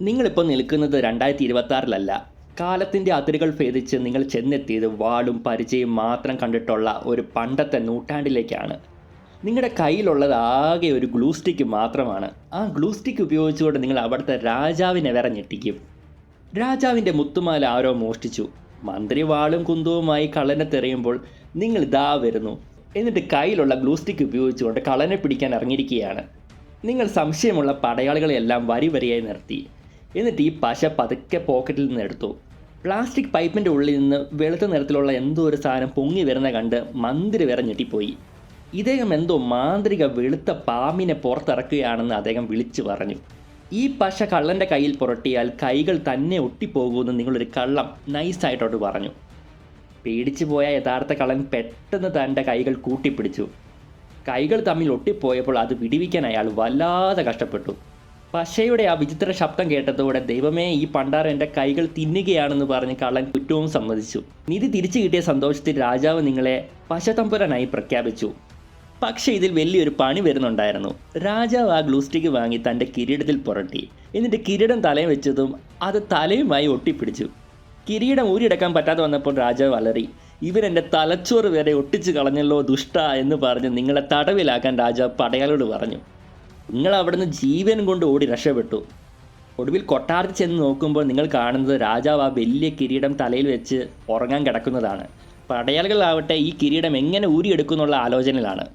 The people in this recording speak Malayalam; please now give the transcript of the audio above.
നിങ്ങളിപ്പോൾ നിൽക്കുന്നത് 2026-ലല്ല. കാലത്തിൻ്റെ അതിരുകൾ ഭേദിച്ച് നിങ്ങൾ ചെന്നെത്തിയത് വാളും പരിചയും മാത്രം കണ്ടിട്ടുള്ള ഒരു പണ്ടത്തെ നൂറ്റാണ്ടിലേക്കാണ്. നിങ്ങളുടെ കയ്യിലുള്ളത് ആകെ ഒരു ഗ്ലൂ സ്റ്റിക്ക് മാത്രമാണ്. ആ ഗ്ലൂ സ്റ്റിക്ക് ഉപയോഗിച്ചുകൊണ്ട് നിങ്ങൾ അവിടുത്തെ രാജാവിനെ വരെ ഞെട്ടിക്കും. രാജാവിൻ്റെ മുത്തുമാല ആരോ മോഷ്ടിച്ചു. മന്ത്രി വാളും കുന്തവുമായി കള്ളനെ തെറിയുമ്പോൾ നിങ്ങൾ ഇതാ വരുന്നു. എന്നിട്ട് കയ്യിലുള്ള ഗ്ലൂ സ്റ്റിക്ക് ഉപയോഗിച്ചുകൊണ്ട് കള്ളനെ പിടിക്കാൻ ഇറങ്ങിയിരിക്കുകയാണ്. നിങ്ങൾ സംശയമുള്ള പടയാളികളെല്ലാം വരി വരിയായി നിർത്തി. എന്നിട്ട് ഈ പശ പതുക്കെ പോക്കറ്റിൽ നിന്ന് എടുത്തു. പ്ലാസ്റ്റിക് പൈപ്പിൻ്റെ ഉള്ളിൽ നിന്ന് വെളുത്ത നിറത്തിലുള്ള എന്തോ ഒരു സാധനം പൊങ്ങി വരുന്ന കണ്ട് മന്ത്രി വരെ ഞെട്ടിപ്പോയി. ഇദ്ദേഹം എന്തോ മാന്ത്രിക വെളുത്ത പാമ്പിനെ പുറത്തിറക്കുകയാണെന്ന് അദ്ദേഹം വിളിച്ചു പറഞ്ഞു. ഈ പശ കള്ളൻ്റെ കയ്യിൽ പുരട്ടിയാൽ കൈകൾ തന്നെ ഒട്ടിപ്പോകുമെന്ന് നിങ്ങളൊരു കള്ളം നൈസായിട്ടോട്ട് പറഞ്ഞു. പേടിച്ചു പോയ യഥാർത്ഥ കള്ളൻ പെട്ടെന്ന് തൻ്റെ കൈകൾ കൂട്ടിപ്പിടിച്ചു. കൈകൾ തമ്മിൽ ഒട്ടിപ്പോയപ്പോൾ അത് വിടിവിക്കാൻ അയാൾ വല്ലാതെ കഷ്ടപ്പെട്ടു. പശയുടെ ആ വിചിത്ര ശബ്ദം കേട്ടതോടെ ദൈവമേ, ഈ പണ്ടാരം എൻ്റെ കൈകൾ തിന്നുകയാണെന്ന് പറഞ്ഞ് കള്ളൻ കുറ്റവും സമ്മതിച്ചു. നിധി തിരിച്ചു കിട്ടിയ സന്തോഷത്തിൽ രാജാവ് നിങ്ങളെ പശതമ്പുരനായി പ്രഖ്യാപിച്ചു. പക്ഷേ ഇതിൽ വലിയൊരു പണി വരുന്നുണ്ടായിരുന്നു. രാജാവ് ആ ഗ്ലൂ സ്റ്റിക്ക് വാങ്ങി തൻ്റെ കിരീടത്തിൽ പുരട്ടി. എന്നിട്ട് കിരീടം തലയിൽ വെച്ചതും അത് തലയുമായി ഒട്ടിപ്പിടിച്ചു. കിരീടം ഊരിയെടുക്കാൻ പറ്റാതെ വന്നപ്പോൾ രാജാവ് അലറി, ഇവരെൻ്റെ തലച്ചോറ് വരെ ഒട്ടിച്ച് കളഞ്ഞല്ലോ ദുഷ്ട എന്ന് പറഞ്ഞ് നിങ്ങളെ തടവിലാക്കാൻ രാജാവ് പടയാളോട് പറഞ്ഞു. നിങ്ങൾ അവിടുന്ന് ജീവൻ കൊണ്ട് ഓടി രക്ഷപ്പെട്ടു. ഒടുവിൽ കൊട്ടാരത്തിൽ ചെന്ന് നോക്കുമ്പോൾ നിങ്ങൾ കാണുന്നത് രാജാവ് ആ വലിയ കിരീടം തലയിൽ വെച്ച് ഉറങ്ങാൻ കിടക്കുന്നതാണ്. പടയാളികളാവട്ടെ ഈ കിരീടം എങ്ങനെ ഊരിയെടുക്കുന്നുള്ള ആലോചനയിലാണ്.